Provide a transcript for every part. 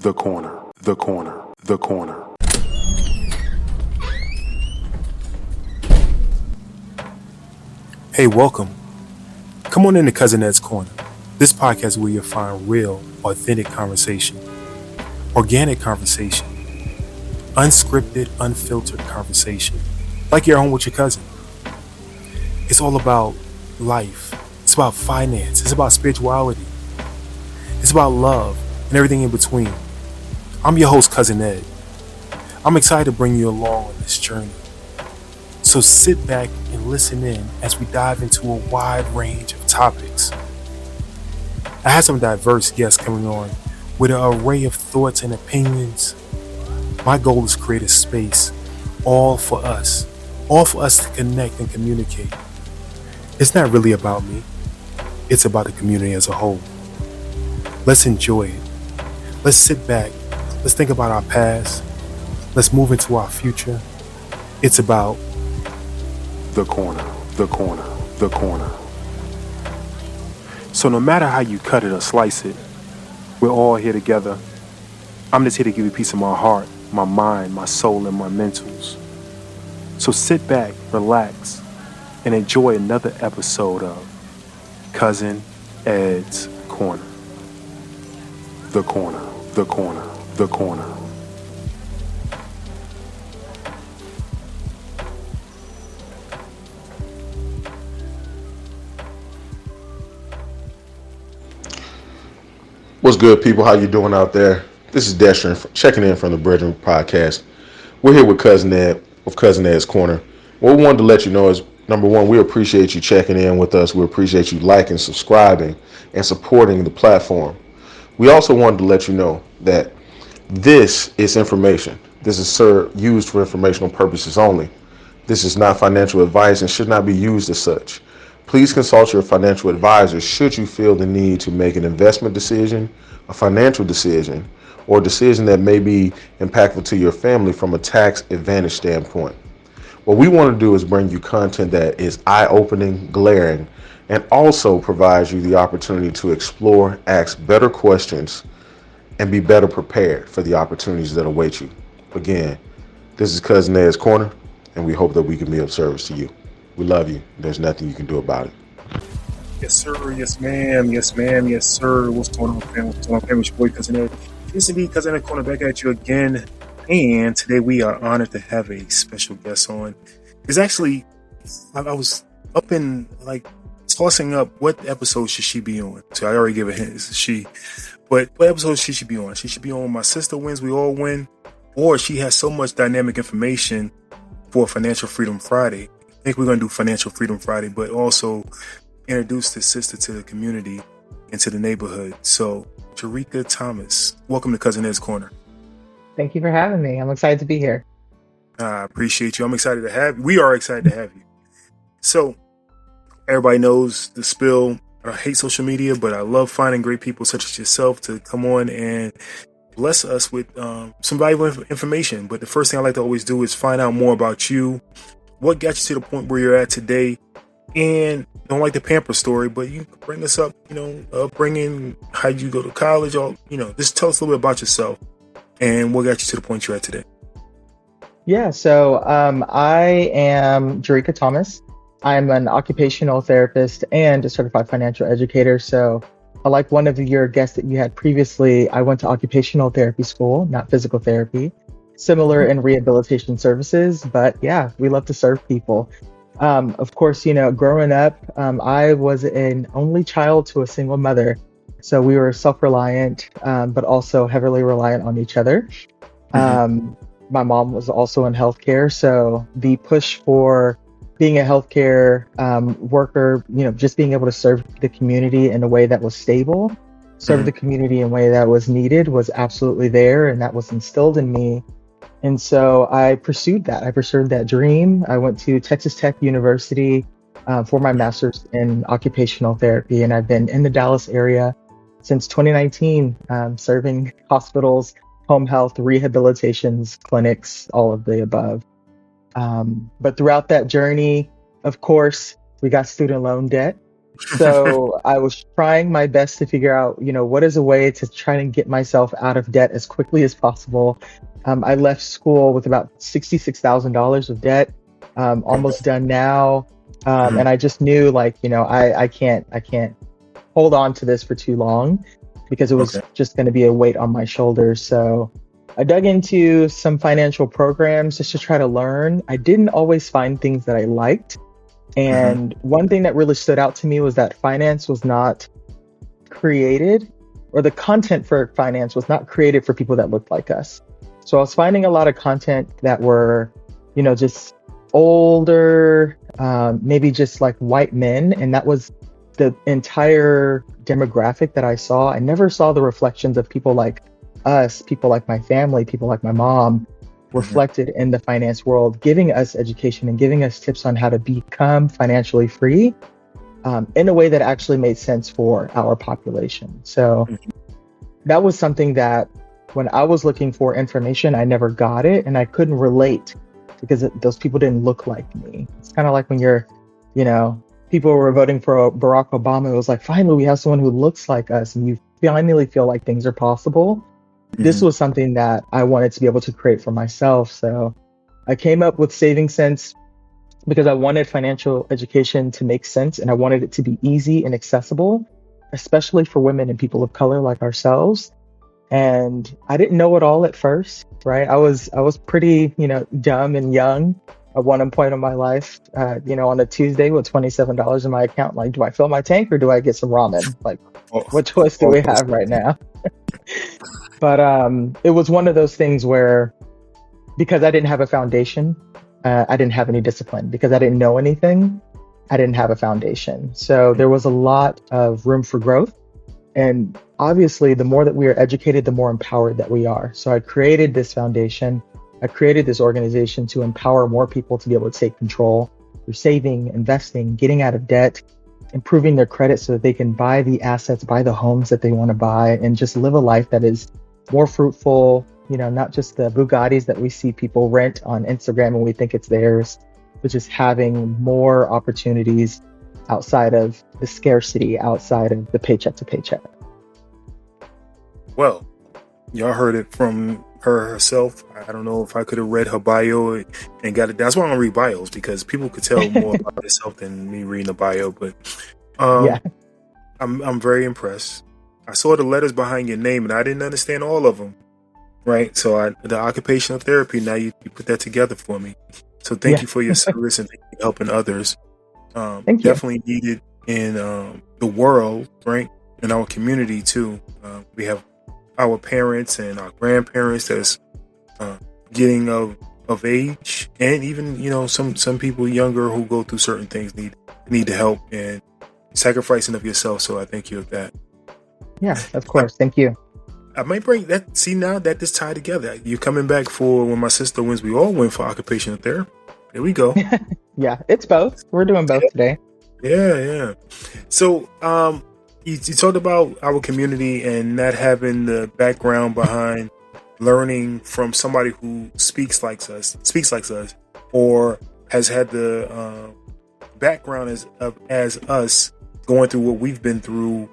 The corner, the corner, the corner. Hey, welcome. Come on into Cousin Ed's Corner. This podcast is where you'll find real, authentic conversation, organic conversation, unscripted, unfiltered conversation, like you're home with your cousin. It's all about life. It's about finance. It's about spirituality. It's about love and everything in between. I'm your host, Cousin Ed. I'm excited to bring you along on this journey. So sit back and listen in as we dive into a wide range of topics. I have some diverse guests coming on with an array of thoughts and opinions. My goal is to create a space all for us to connect and communicate. It's not really about me. It's about the community as a whole. Let's enjoy it. Let's sit back. Let's think about our past. Let's move into our future. It's about the corner, the corner, the corner. So no matter how you cut it or slice it, we're all here together. I'm just here to give you a piece of my heart, my mind, my soul, and my mentals. So sit back, relax, and enjoy another episode of Cousin Ed's Corner. The corner, the corner, the corner. What's good, people? How you doing out there? This is Destrin checking in from the Brethren Podcast. We're here with Cousin Ed, with Cousin Ed's Corner. What we wanted to let you know is, number one, we appreciate you checking in with us. We appreciate you liking, subscribing, and supporting the platform. We also wanted to let you know that this is information. This is used for informational purposes only. This is not financial advice and should not be used as such. Please consult your financial advisor should you feel the need to make an investment decision, a financial decision, or a decision that may be impactful to your family from a tax advantage standpoint. What we want to do is bring you content that is eye-opening, glaring, and also provides you the opportunity to explore, ask better questions, and be better prepared for the opportunities that await you. Again, this is Cousin Ed's Corner, and we hope that we can be of service to you. We love you. There's nothing you can do about it. Yes, sir. Yes, ma'am. Yes, ma'am. Yes, sir. What's going on, fam? What's going on, fam? It's your boy, Cousin Ed. This is me, Cousin Ed Corner, back at you again. And today we are honored to have a special guest on. It's actually, I was up in, tossing up what episode should she be on. So I already gave a hint. It's she. But what episode should she be on? She should be on My Sister Wins, We All Win. Or she has so much dynamic information for Financial Freedom Friday. I think we're going to do Financial Freedom Friday, but also introduce the sister to the community and to the neighborhood. So, Jaricka Thomas, welcome to Cousin Ed's Corner. Thank you for having me. I'm excited to be here. I appreciate you. I'm excited to have you. We are excited to have you. So, everybody knows the spill. I hate social media, but I love finding great people such as yourself to come on and bless us with some valuable information. But the first thing I like to always do is find out more about you. What got you to the point where you're at today? And don't like the pamper story, but you bring us up, upbringing, how you go to college, just tell us a little bit about yourself and what got you to the point you're at today. Yeah, so I am Jaricka Thomas. I'm an occupational therapist and a certified financial educator. So like one of your guests that you had previously, I went to occupational therapy school, not physical therapy. Similar in rehabilitation services, but yeah, we love to serve people. Of course, growing up, I was an only child to a single mother. So we were self-reliant, but also heavily reliant on each other. My mom was also in healthcare. So the push for being a healthcare worker, just being able to serve the community in a way that was stable, serve the community in a way that was needed was absolutely there. And that was instilled in me. And so I pursued that. I pursued that dream. I went to Texas Tech University for my master's in occupational therapy. And I've been in the Dallas area since 2019, serving hospitals, home health, rehabilitations, clinics, all of the above. But throughout that journey, of course, we got student loan debt. So I was trying my best to figure out, what is a way to try and get myself out of debt as quickly as possible. I left school with about $66,000 of debt, Okay. almost done now. Mhm. And I just knew like, I can't hold on to this for too long because it Okay. was just going to be a weight on my shoulders. So I dug into some financial programs just to try to learn. I didn't always find things that I liked. Mhm. And one thing that really stood out to me was that finance was not created, or the content for finance was not created for people that looked like us. So I was finding a lot of content that were, just older, maybe just like white men. And that was the entire demographic that I saw. I never saw the reflections of people like us, people like my family, people like my mom Mhm. reflected in the finance world, giving us education and giving us tips on how to become financially free, in a way that actually made sense for our population. So Mhm. that was something that when I was looking for information, I never got it and I couldn't relate because those people didn't look like me. It's kind of like when you know, people were voting for Barack Obama. It was like, finally, we have someone who looks like us and you finally feel like things are possible. This Mhm. was something that I wanted to be able to create for myself. So I came up with Saving Sense because I wanted financial education to make sense and I wanted it to be easy and accessible, especially for women and people of color like ourselves. And I didn't know it all at first, right? I was pretty, dumb and young at one point in my life. On a Tuesday with $27 in my account, like, do I fill my tank or do I get some ramen? Like, All, what choice do all we those have right things. now? But it was one of those things where because I didn't have a foundation, I didn't have any discipline. Because I didn't know anything, I didn't have a foundation. So there was a lot of room for growth. And obviously, the more that we are educated, the more empowered that we are. So I created this foundation. I created this organization to empower more people to be able to take control through saving, investing, getting out of debt, improving their credit so that they can buy the assets, buy the homes that they want to buy, and just live a life that is more fruitful. Not just the Bugattis that we see people rent on Instagram and we think it's theirs, but just having more opportunities outside of the scarcity, outside of the paycheck to paycheck. Well, y'all heard it from her herself. I don't know if I could have read her bio and got it. That's why I don't read bios because people could tell more about themselves than me reading a bio. But Yeah. um, I'm very impressed. I saw the letters behind your name and I didn't understand all of them. Right. So the occupational therapy. Now you put that together for me. So thank Yeah. you for your service and thank you for helping others. Thank you. Definitely needed in the world, right? In our community too. We have our parents and our grandparents that's uh, getting of age, and even some people younger who go through certain things need the help and sacrificing of yourself. So I thank you of that. Yeah, of I, course. Thank you. I might bring that. See now that this tied together. You coming back for when my sister wins? We all went for occupational therapy. There we go. Yeah, it's both. We're doing both today. Yeah, yeah. So, you talked about our community and not having the background behind learning from somebody who speaks like us, or has had the background as us going through what we've been through,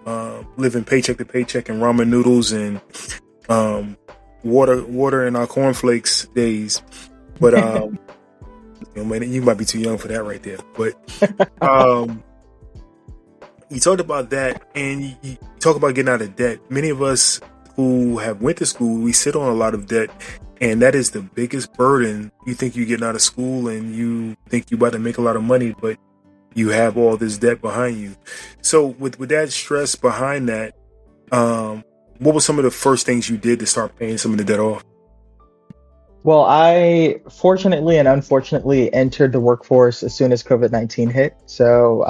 living paycheck to paycheck and ramen noodles and um, water in our cornflakes days. But man, you might be too young for that right there. But um, you talked about that, and you talk about getting out of debt. Many of us who have went to school, we sit on a lot of debt, and that is the biggest burden. You think you're getting out of school, and you think you're about to make a lot of money, but you have all this debt behind you. So, with that stress behind that, what were some of the first things you did to start paying some of the debt off? Well, I fortunately and unfortunately entered the workforce as soon as COVID-19 hit. So,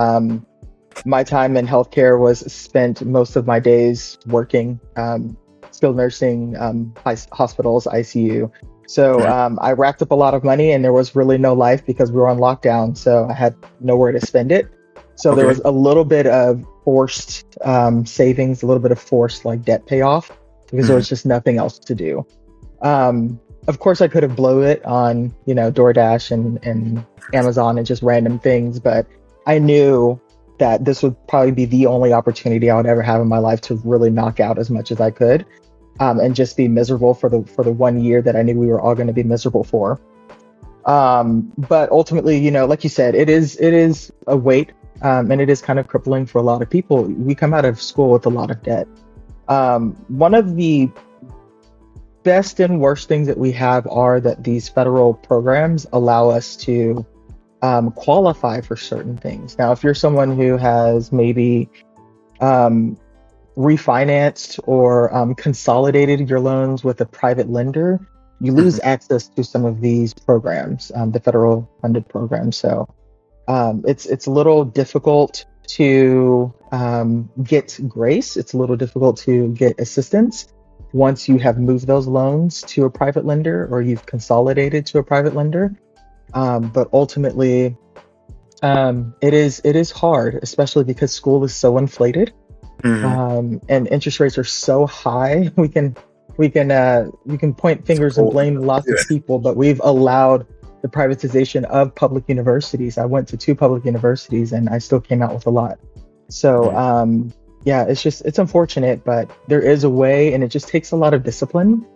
my time in healthcare was spent most of my days working, skilled nursing, hospitals, ICU. So Mhm. I racked up a lot of money and there was really no life because we were on lockdown. So I had nowhere to spend it. So there Okay. was a little bit of forced savings, a little bit of forced like debt payoff because there Mhm. was just nothing else to do. Of course, I could have blown it on, DoorDash and Amazon and just random things, but I knew that this would probably be the only opportunity I would ever have in my life to really knock out as much as I could, and just be miserable for the 1 year that I knew we were all going to be miserable for. But ultimately, like you said, it is a weight, and it is kind of crippling for a lot of people. We come out of school with a lot of debt. One of the best and worst things that we have are that these federal programs allow us to qualify for certain things. Now, if you're someone who has maybe refinanced or consolidated your loans with a private lender, you lose access to some of these programs, the federal funded programs. So it's a little difficult to get grace. It's a little difficult to get assistance once you have moved those loans to a private lender or you've consolidated to a private lender. But ultimately, it is hard, especially because school is so inflated, and interest rates are so high. We can point fingers and blame lots of people, but we've allowed the privatization of public universities. I went to 2 public universities and I still came out with a lot. So yeah, it's unfortunate, but there is a way, and it just takes a lot of discipline.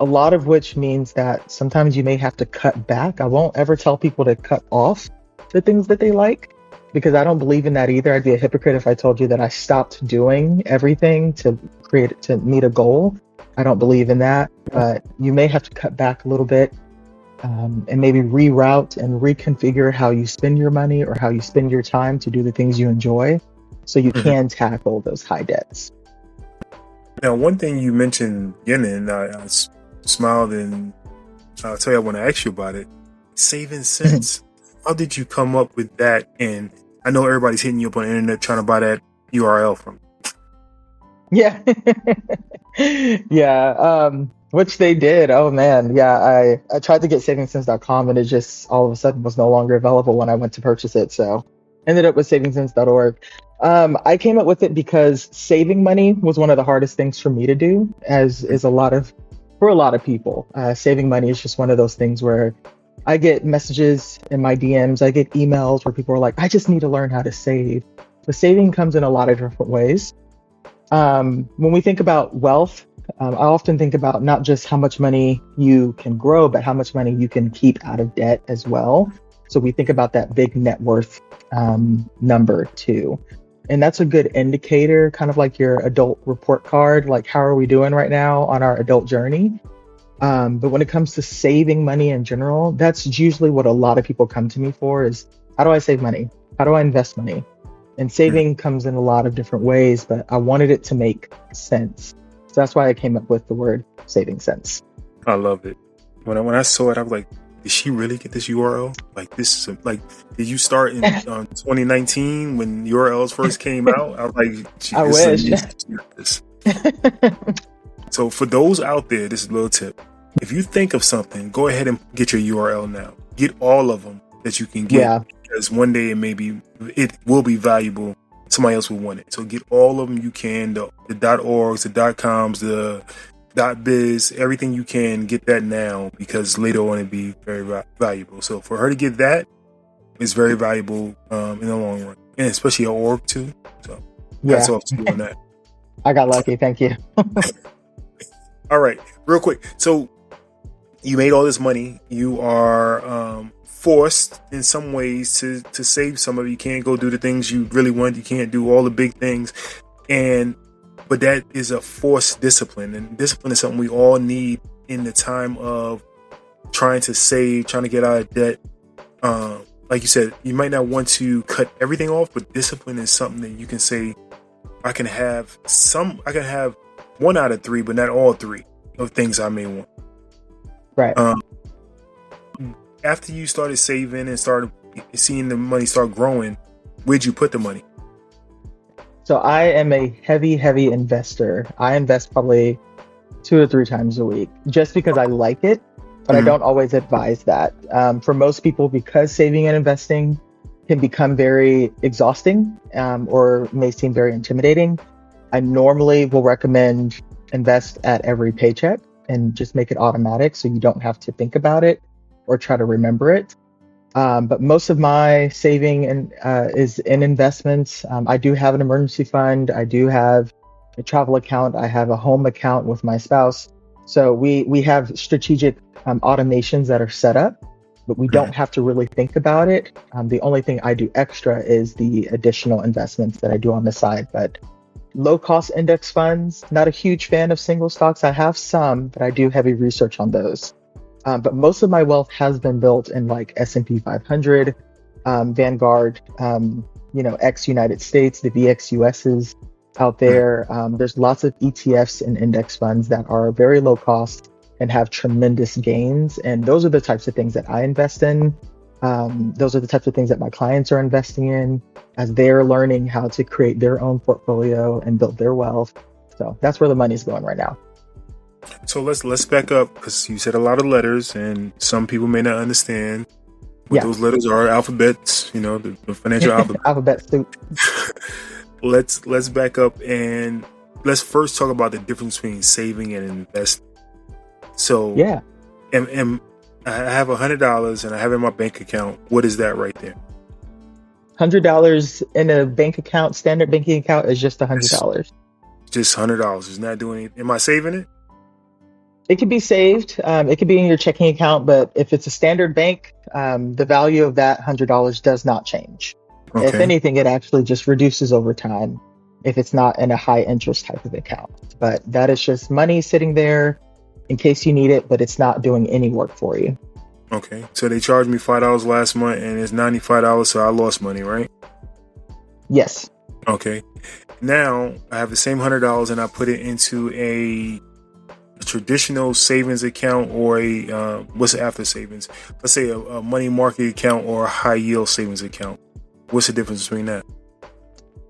A lot of which means that sometimes you may have to cut back. I won't ever tell people to cut off the things that they like, because I don't believe in that either. I'd be a hypocrite if I told you that I stopped doing everything to meet a goal. I don't believe in that, but you may have to cut back a little bit, and maybe reroute and reconfigure how you spend your money or how you spend your time to do the things you enjoy, so you can tackle those high debts. Now, one thing you mentioned beginning, I smiled, and I'll tell you, I want to ask you about it. Saving cents. How did you come up with that? And I know everybody's hitting you up on the internet trying to buy that URL from. Yeah. Yeah. Which they did. Oh man. Yeah. I tried to get savingsense.com, and it just all of a sudden was no longer available when I went to purchase it. So ended up with savingsense.org. I came up with it because saving money was one of the hardest things for me to do, as is for a lot of people. Saving money is just one of those things where I get messages in my DMs, I get emails where people are like, I just need to learn how to save. But saving comes in a lot of different ways. When we think about wealth, I often think about not just how much money you can grow, but how much money you can keep out of debt as well. So we think about that big net worth number too. And that's a good indicator, kind of like your adult report card, like how are we doing right now on our adult journey? But when it comes to saving money in general, that's usually what a lot of people come to me for is, how do I save money? How do I invest money? And saving comes in a lot of different ways, but I wanted it to make sense. So that's why I came up with the word saving sense. I love it. When I saw it, I was like, did she really get this URL? Like, this is did you start in 2019 when URLs first came out? I was like, I wish. So for those out there, this is a little tip. If you think of something, go ahead and get your URL now. Get all of them that you can get. Yeah. Because one day it will be valuable. Somebody else will want it. So get all of them you can. The .orgs, the .coms, the .biz, everything you can, get that now, because later on it'll be very valuable. So for her to get that is very valuable in the long run, and especially her org too. So that's off to you on that. I got lucky. Thank you. All right, real quick. So you made all this money. You are forced in some ways to save some of it. You can't go do the things you really want. You can't do all the big things. But that is a forced discipline. And discipline is something we all need in the time of trying to save, trying to get out of debt. Like you said, you might not want to cut everything off, but discipline is something that you can say, I can have 1 out of 3, but not all 3 of things I may want. Right. After you started saving and started seeing the money start growing, where'd you put the money? So I am a heavy investor. I invest probably 2 to 3 times a week just because I like it, but I don't always advise that. For most people, because saving and investing can become very exhausting, or may seem very intimidating, I normally will recommend invest at every paycheck and just make it automatic so you don't have to think about it or try to remember it. But most of my saving is in investments. I do have an emergency fund. I do have a travel account. I have a home account with my spouse. So we have strategic automations that are set up, but we don't have to really think about it. The only thing I do extra is the additional investments that I do on the side. But low cost index funds, not a huge fan of single stocks. I have some, but I do heavy research on those. But most of my wealth has been built in like S&P 500, Vanguard, ex United States, the VXUSs out there. There's lots of ETFs and index funds that are very low cost and have tremendous gains. And those are the types of things that I invest in. Those are the types of things that my clients are investing in as they're learning how to create their own portfolio and build their wealth. So that's where the money's going right now. So let's back up, because you said a lot of letters, and some people may not understand what those letters are. Alphabets, the financial alphabet. Alphabet soup. Let's back up and let's first talk about the difference between saving and investing. So and I have $100 and I have it in my bank account. What is that right there? $100 in a bank account, standard banking account, is just $100. Just $100. It's not doing anything. Am I saving it? It could be saved. It could be in your checking account, but if it's a standard bank, the value of that $100 does not change. Okay. If anything, it actually just reduces over time if it's not in a high interest type of account. But that is just money sitting there in case you need it, but it's not doing any work for you. Okay. So they charged me $5 last month and it's $95, so I lost money, right? Yes. Okay. Now I have the same $100 and I put it into a traditional savings account, or a what's after savings? Let's say a money market account or a high yield savings account. What's the difference between that?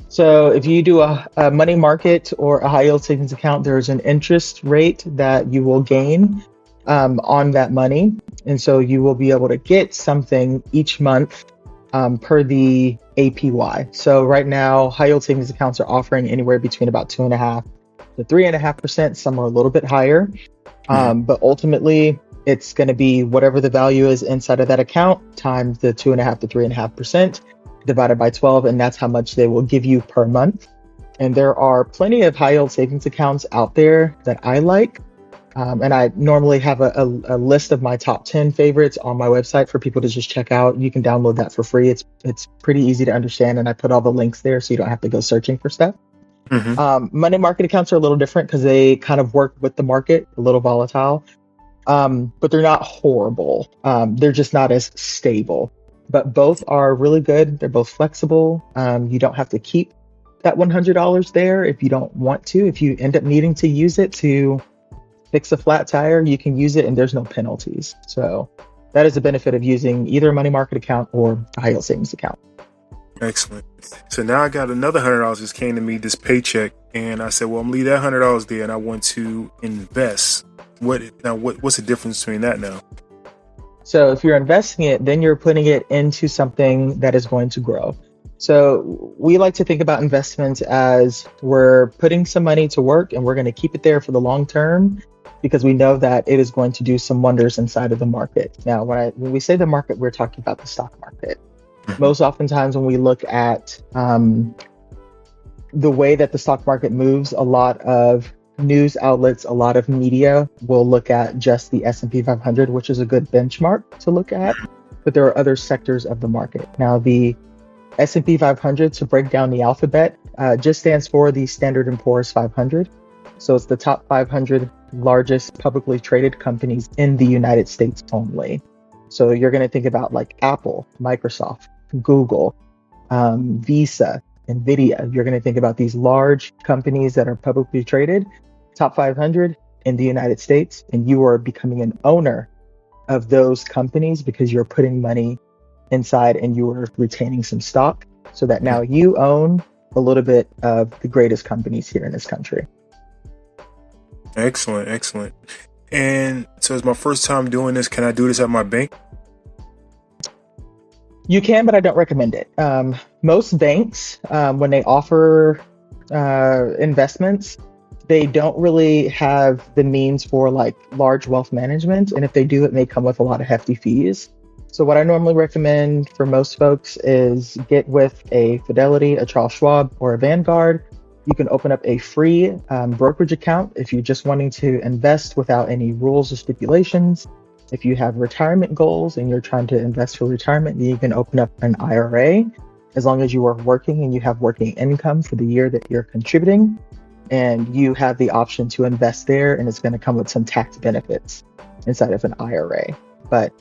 So if you do a money market or a high yield savings account, there's an interest rate that you will gain on that money. And so you will be able to get something each month per the APY. So right now, high yield savings accounts are offering anywhere between about 2.5% to 3.5%. Some are a little bit higher. But ultimately, it's going to be whatever the value is inside of that account times the 2.5% to 3.5% divided by 12. And that's how much they will give you per month. And there are plenty of high yield savings accounts out there that I like. And I normally have a list of my top 10 favorites on my website for people to just check out. You can download that for free. It's pretty easy to understand. And I put all the links there so you don't have to go searching for stuff. Money market accounts are a little different because they kind of work with the market, a little volatile. But they're not horrible. They're just not as stable. But both are really good. They're both flexible. You don't have to keep that $100 there if you don't want to. If you end up needing to use it to fix a flat tire, you can use it and there's no penalties. So that is the benefit of using either a money market account or a high yield savings account. Excellent. So now I got another $100 just came to me, this paycheck, and I said, well, I'm gonna leave that $100 there and I want to invest. What's the difference between that now? So if you're investing it, then you're putting it into something that is going to grow. So we like to think about investments as we're putting some money to work and we're going to keep it there for the long term because we know that it is going to do some wonders inside of the market. Now, when we say the market, we're talking about the stock market. Most oftentimes when we look at the way that the stock market moves, a lot of news outlets, a lot of media will look at just the S&P 500, which is a good benchmark to look at, but there are other sectors of the market. Now, the S&P 500, to break down the alphabet, just stands for the Standard & Poor's 500. So it's the top 500 largest publicly traded companies in the United States only. So you're going to think about like Apple, Microsoft, Google, Visa, NVIDIA. You're going to think about these large companies that are publicly traded, top 500 in the United States, and you are becoming an owner of those companies because you're putting money inside and you are retaining some stock so that now you own a little bit of the greatest companies here in this country. Excellent. And so it's my first time doing this. Can I do this at my bank? You can, but I don't recommend it. Most banks, when they offer investments, they don't really have the means for like large wealth management. And if they do, it may come with a lot of hefty fees. So what I normally recommend for most folks is get with a Fidelity, a Charles Schwab, or a Vanguard. You can open up a free brokerage account if you're just wanting to invest without any rules or stipulations. If you have retirement goals and you're trying to invest for retirement, then you can open up an IRA as long as you are working and you have working income for the year that you're contributing. And you have the option to invest there, and it's going to come with some tax benefits inside of an IRA. But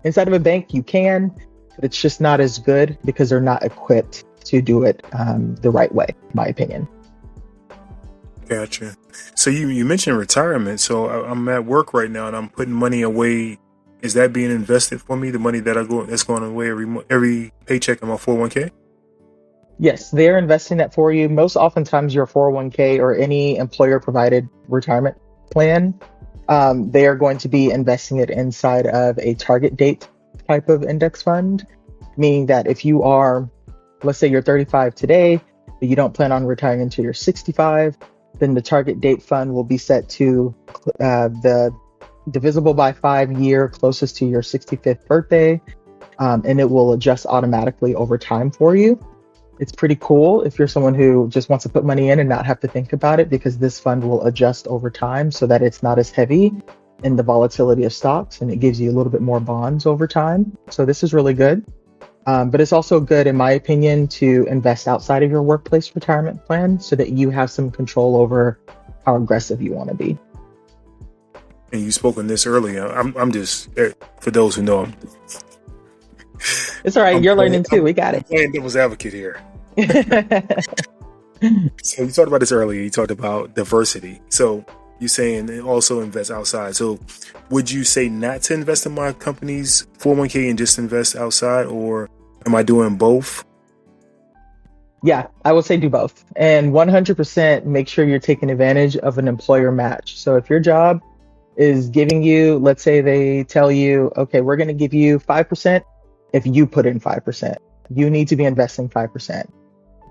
inside of a bank, you can, but it's just not as good because they're not equipped to do it the right way, in my opinion. Gotcha. So you mentioned retirement. So I'm at work right now and I'm putting money away. Is that being invested for me? The money that's going away every paycheck in my 401k? Yes, they're investing that for you. Most oftentimes, your 401k or any employer provided retirement plan, they are going to be investing it inside of a target date type of index fund, meaning that if you are, let's say you're 35 today, but you don't plan on retiring until you're 65, then the target date fund will be set to the divisible by 5 year closest to your 65th birthday, and it will adjust automatically over time for you. It's pretty cool if you're someone who just wants to put money in and not have to think about it, because this fund will adjust over time so that it's not as heavy in the volatility of stocks, and it gives you a little bit more bonds over time. So this is really good. But it's also good, in my opinion, to invest outside of your workplace retirement plan so that you have some control over how aggressive you want to be. And you spoke on this earlier. I'm just, for those who know, it's all right. You're learning too. We got it. I'm playing devil's advocate here. So you talked about this earlier. You talked about diversity. So you're saying also invest outside. So would you say not to invest in my company's 401k and just invest outside, or am I doing both? Yeah, I would say do both. And 100% make sure you're taking advantage of an employer match. So if your job is giving you, let's say they tell you, okay, we're going to give you 5% if you put in 5%. You need to be investing 5%.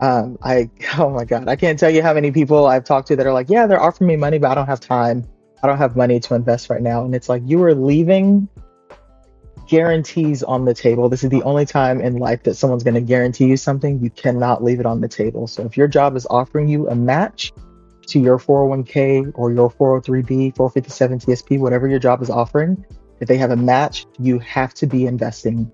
Oh my God, I can't tell you how many people I've talked to that are like, yeah, they're offering me money, but I don't have time. I don't have money to invest right now. And it's like, you are leaving guarantees on the table. This is the only time in life that someone's going to guarantee you something. You cannot leave it on the table. So if your job is offering you a match to your 401k or your 403b, 457 TSP, whatever your job is offering, if they have a match, you have to be investing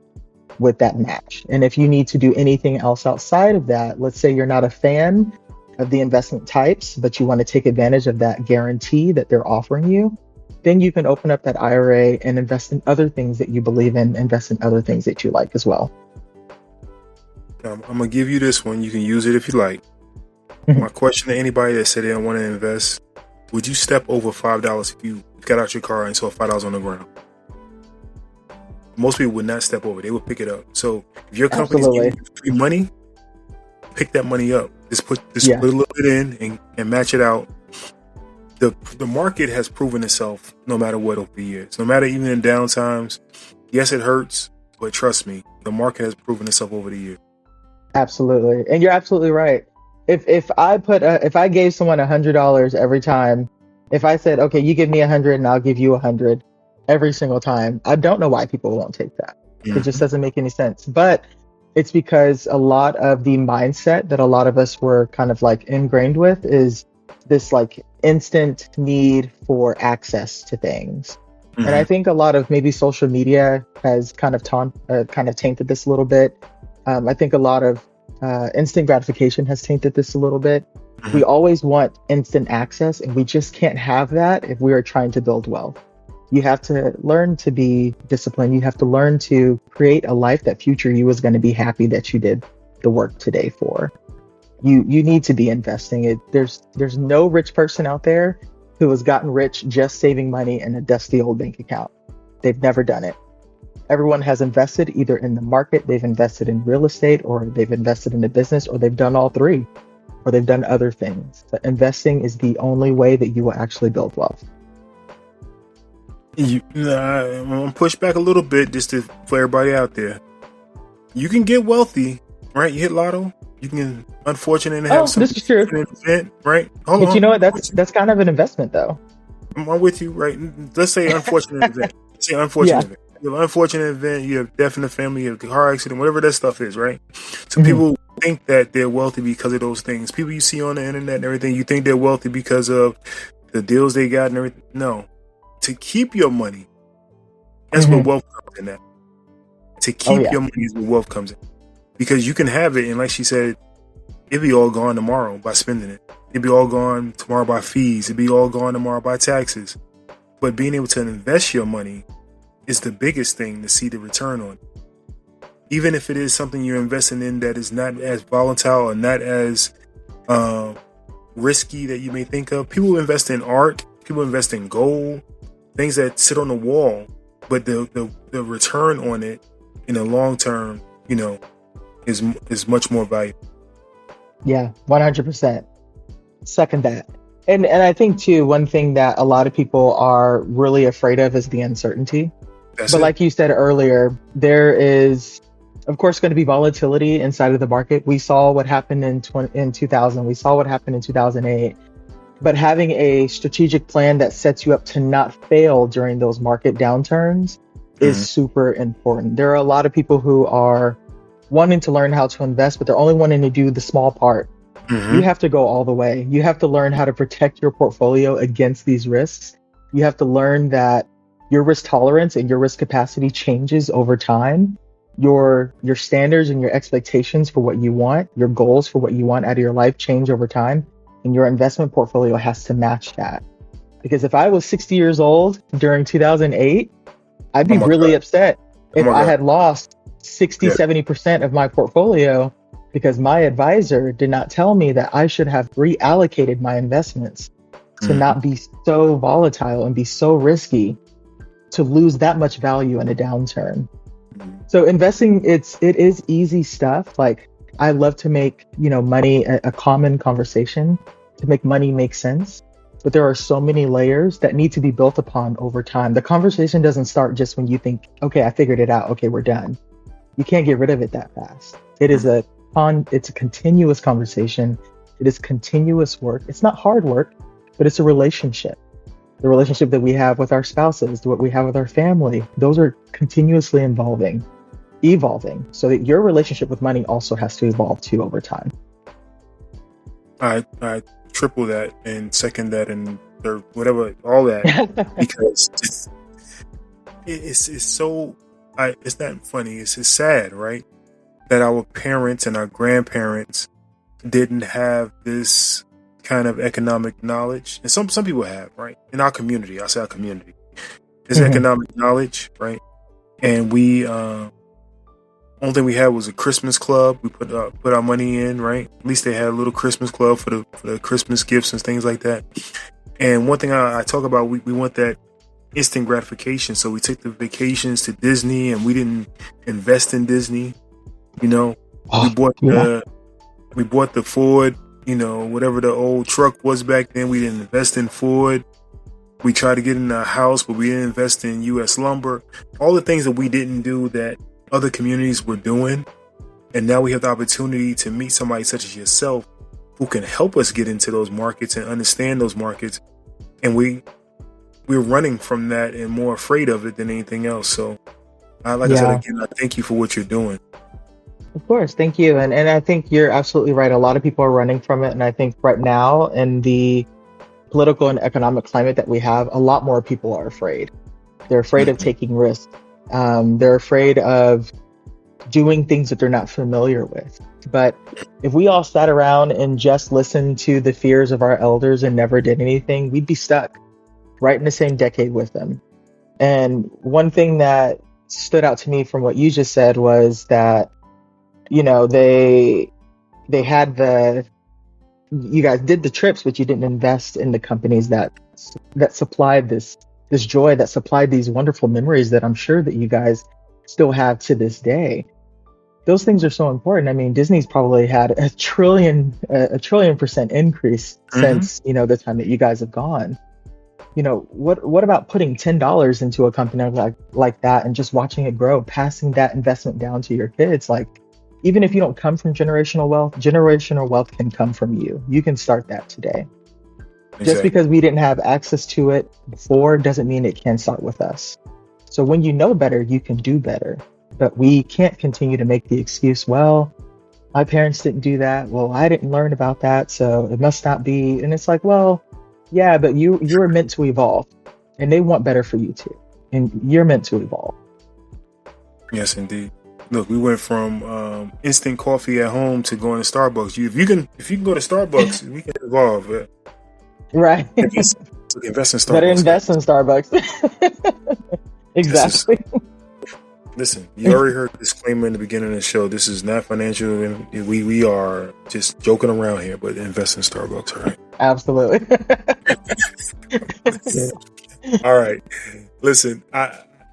with that match. And if you need to do anything else outside of that, let's say you're not a fan of the investment types, but you want to take advantage of that guarantee that they're offering you, then you can open up that IRA and invest in other things that you believe in, invest in other things that you like as well. I'm going to give you this one. You can use it if you like. My question to anybody that said they don't want to invest, would you step over $5 if you got out your car and saw $5 on the ground? Most people would not step over. They would pick it up. So if your company's giving you free money, pick that money up. Just put a little bit in and match it out. The market has proven itself no matter what over the years. No matter even in down times. Yes, it hurts, but trust me, the market has proven itself over the years. Absolutely. And you're absolutely right. If I gave someone $100 every time, if I said, okay, you give me 100 and I'll give you 100 every single time, I don't know why people won't take that. It just doesn't make any sense. But it's because a lot of the mindset that a lot of us were kind of like ingrained with is this like instant need for access to things. And I think a lot of maybe social media has kind of tainted this a little bit. I think a lot of instant gratification has tainted this a little bit. We always want instant access, and we just can't have that if we are trying to build wealth. You have to learn to be disciplined. You have to learn to create a life that future you is going to be happy that you did the work today for. You need to be investing it. There's no rich person out there who has gotten rich just saving money in a dusty old bank account. They've never done it. Everyone has invested either in the market, they've invested in real estate, or they've invested in a business, or they've done all three, or they've done other things. But investing is the only way that you will actually build wealth. I'm going to push back a little bit just for everybody out there. You can get wealthy, right? You hit lotto. You can, unfortunate, and have this is true. Event, right? But you know what? That's kind of an investment, though. I'm with you, right? Let's say unfortunate event. Say unfortunate event. You have unfortunate event, you have death in the family, you have a car accident, whatever that stuff is, right? So Hmm. people think that they're wealthy because of those things. People you see on the internet and everything, you think they're wealthy because of the deals they got and everything. No. To keep your money, that's where Hmm. wealth comes in at. To Oh keep yeah. your money is where wealth comes in. Because you can have it, and like she said, it'd be all gone tomorrow by spending it. It'd be all gone tomorrow by fees. It'd be all gone tomorrow by taxes. But being able to invest your money is the biggest thing to see the return on. Even if it is something you're investing in that is not as volatile or not as risky that you may think of. People invest in art. People invest in gold, things that sit on the wall. But the return on it in the long term, is much more valuable. Yeah, 100%. Second that. And I think too, one thing that a lot of people are really afraid of is the uncertainty. That's But it. like you said earlier, there is, of course, going to be volatility inside of the market. We saw what happened in 2000. We saw what happened in 2008. But having a strategic plan that sets you up to not fail during those market downturns is Mhm. super important. There are a lot of people who are wanting to learn how to invest, but they're only wanting to do the small part. You Mhm. have to go all the way. You have to learn how to protect your portfolio against these risks. You have to learn that your risk tolerance and your risk capacity changes over time. Your standards and your expectations for what you want, your goals for what you want out of your life change over time, and your investment portfolio has to match that. Because if I was 60 years old during 2008, I'd Oh be my really god. upset Oh if my I god. had lost 60, Yeah. 70% of my portfolio because my advisor did not tell me that I should have reallocated my investments to Mhm. not be so volatile and be so risky to lose that much value in a downturn. So investing, it is easy stuff. Like I love to make, money a common conversation, to make money make sense. But there are so many layers that need to be built upon over time. The conversation doesn't start just when you think, okay, I figured it out. Okay, we're done. You can't get rid of it that fast. It's a continuous conversation. It is continuous work. It's not hard work, but it's a relationship. The relationship that we have with our spouses, what we have with our family, those are continuously evolving, so that your relationship with money also has to evolve too over time. I triple that and second that and third, whatever, all that, because it's so. It's not funny. It's sad, right? That our parents and our grandparents didn't have this kind of economic knowledge, and some people have, right? In our community, I say our community, there's Mhm. economic knowledge, right? And we only thing we had was a Christmas club. We put our money in, right? At least they had a little Christmas club for the Christmas gifts and things like that. And one thing I talk about, we want that instant gratification. So we took the vacations to Disney, and we didn't invest in Disney. You know, we Oh, bought yeah. the we bought the Ford. Whatever the old truck was back then, we didn't invest in Ford. We tried to get in a house, but we didn't invest in U.S. lumber. All the things that we didn't do that other communities were doing. And now we have the opportunity to meet somebody such as yourself who can help us get into those markets and understand those markets. And we're running from that and more afraid of it than anything else. So, like I said Yeah, again, I thank you for what you're doing. of course. Thank you. And I think you're absolutely right. A lot of people are running from it. And I think right now, in the political and economic climate that we have, a lot more people are afraid. They're afraid of Mhm. taking risks. They're afraid of doing things that they're not familiar with. But if we all sat around and just listened to the fears of our elders and never did anything, we'd be stuck right in the same decade with them. And one thing that stood out to me from what you just said was that, they had you guys did the trips, but you didn't invest in the companies that supplied this joy, that supplied these wonderful memories that I'm sure that you guys still have to this day. Those things are so important. I mean, Disney's probably had a trillion percent increase Mhm. since, the time that you guys have gone. What about putting $10 into a company like that and just watching it grow, passing that investment down to your kids? Like, even if you don't come from generational wealth can come from you. You can start that today. Just Exactly. because we didn't have access to it before doesn't mean it can start with us. So when you know better, you can do better. But we can't continue to make the excuse, well, my parents didn't do that. Well, I didn't learn about that, so it must not be. And it's like, well, yeah, but you were meant to evolve, and they want better for you too, and you're meant to evolve. Yes, indeed. Look, we went from instant coffee at home to going to Starbucks. If you can go to Starbucks, we can evolve. Right. Invest, invest in Better Starbucks, invest in guys. Starbucks. This is Exactly. Listen. You already heard the disclaimer in the beginning of the show. This is not financial, and we are just joking around here. But invest in Starbucks, all right? Absolutely. All right. Listen,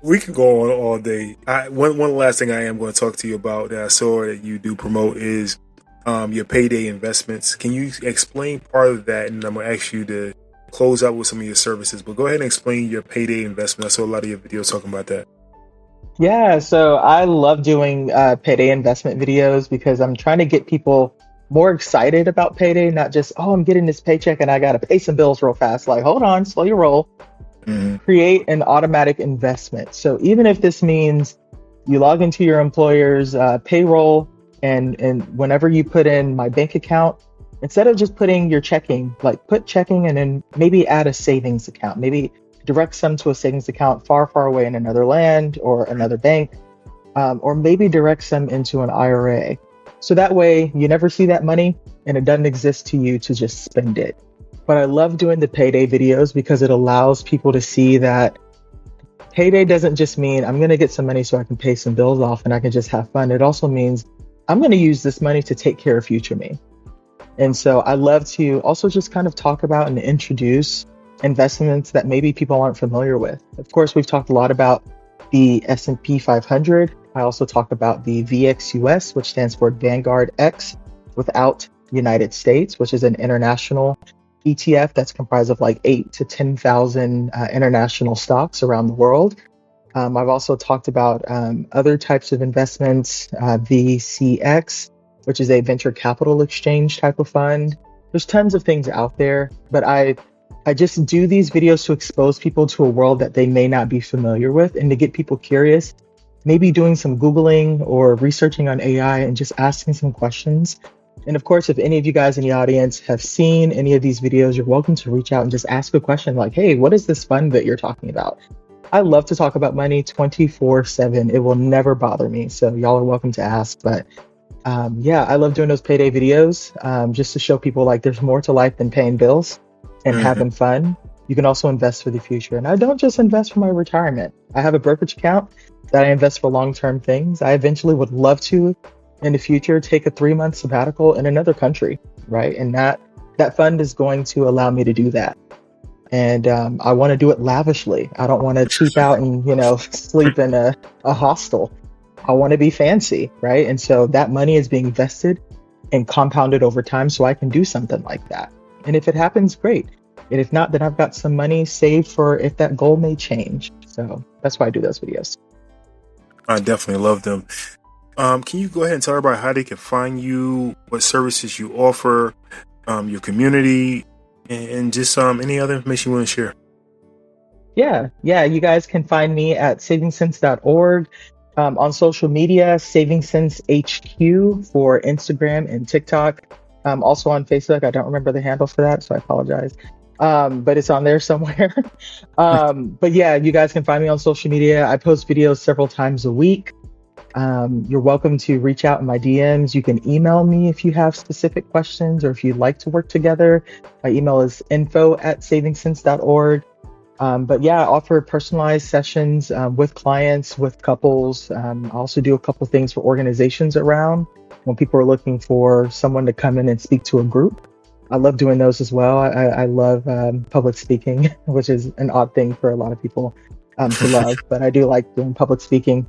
we could go on all day. One last thing I am going to talk to you about that I saw that you do promote is your payday investments. Can you explain part of that? And I'm going to ask you to close out with some of your services. But go ahead and explain your payday investment. I saw a lot of your videos talking about that. Yeah, so I love doing payday investment videos because I'm trying to get people more excited about payday, not just, oh, I'm getting this paycheck and I got to pay some bills real fast. Like, hold on, slow your roll. Mm-hmm. Create an automatic investment. So even if this means you log into your employer's payroll, and whenever you put in my bank account, instead of just putting your checking, like put checking and then maybe add a savings account, maybe direct some to a savings account far, far away in another land or another bank, or maybe direct some into an IRA. So that way you never see that money and it doesn't exist to you to just spend it. But I love doing the payday videos because it allows people to see that payday doesn't just mean I'm going to get some money so I can pay some bills off and I can just have fun. It also means I'm going to use this money to take care of future me. And so I love to also just kind of talk about and introduce investments that maybe people aren't familiar with. Of course, we've talked a lot about the S&P 500. I also talk about the VXUS, which stands for Vanguard X without United States, which is an international ETF that's comprised of like 8 to 10,000 international stocks around the world. I've also talked about other types of investments, VCX, which is a venture capital exchange type of fund. There's tons of things out there, but I just do these videos to expose people to a world that they may not be familiar with and to get people curious, maybe doing some Googling or researching on AI and just asking some questions. And of course, if any of you guys in the audience have seen any of these videos, you're welcome to reach out and just ask a question like, hey, what is this fund that you're talking about? I love to talk about money 24/7. It will never bother me. So y'all are welcome to ask. But yeah, I love doing those payday videos just to show people like there's more to life than paying bills and having fun. You can also invest for the future. And I don't just invest for my retirement. I have a brokerage account that I invest for long-term things. I eventually would love to in the future take a 3-month sabbatical in another country, right? And that fund is going to allow me to do that. And I want to do it lavishly. I don't want to cheap out and, sleep in a hostel. I want to be fancy, right? And so that money is being invested and compounded over time so I can do something like that. And if it happens, great. And if not, then I've got some money saved for if that goal may change. So that's why I do those videos. I definitely love them. Can you go ahead and tell everybody how they can find you, what services you offer, your community, and just any other information you want to share? Yeah. You guys can find me at savingsense.org. On social media, SavingSense HQ for Instagram and TikTok. Also on Facebook. I don't remember the handle for that, so I apologize. But it's on there somewhere. But yeah, you guys can find me on social media. I post videos several times a week. You're welcome to reach out in my DMs. You can email me if you have specific questions or if you'd like to work together. My email is info@savingsense.org. But yeah, I offer personalized sessions with clients, with couples. I also do a couple things for organizations around when people are looking for someone to come in and speak to a group. I love doing those as well. I love public speaking, which is an odd thing for a lot of people to love, but I do like doing public speaking.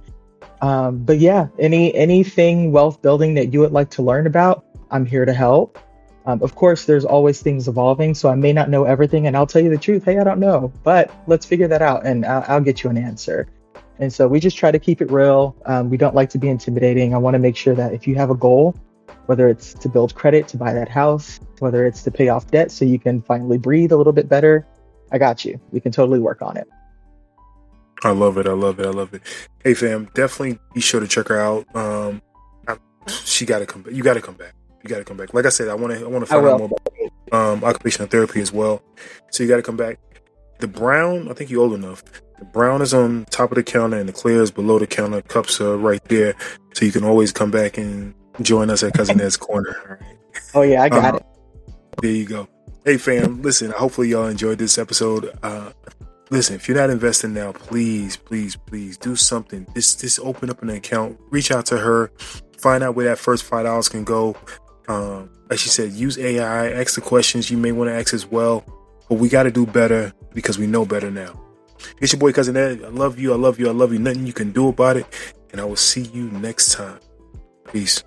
But yeah, anything wealth building that you would like to learn about, I'm here to help. Of course, there's always things evolving, so I may not know everything, and I'll tell you the truth. Hey, I don't know, but let's figure that out, and I'll get you an answer. And so we just try to keep it real. We don't like to be intimidating. I want to make sure that if you have a goal, whether it's to build credit to buy that house, whether it's to pay off debt so you can finally breathe a little bit better, I got you. We can totally work on it. I love it. I love it. I love it. Hey, fam, definitely be sure to check her out. She got to come back. You got to come back. You got to come back. Like I said, I want to find out more about occupational therapy as well. So you got to come back. The brown, I think you're old enough. The brown is on top of the counter and the clear is below the counter. Cups are right there. So you can always come back and join us at Cousin Ed's Corner. All right. Oh, yeah, I got it. There you go. Hey, fam, listen, hopefully y'all enjoyed this episode. Listen, if you're not investing now, please do something. Just open up an account, reach out to her, find out where that first $5 can go. Like she said, use AI, ask the questions you may want to ask as well. But we got to do better because we know better now. It's your boy, Cousin Ed. I love you. I love you. I love you. Nothing you can do about it. And I will see you next time. Peace.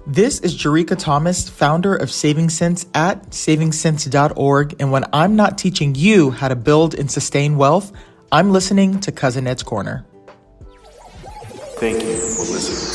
This is Jaricka Thomas, founder of Saving Sense at savingsense.org. And when I'm not teaching you how to build and sustain wealth, I'm listening to Cousin Ed's Corner. Thank you for listening.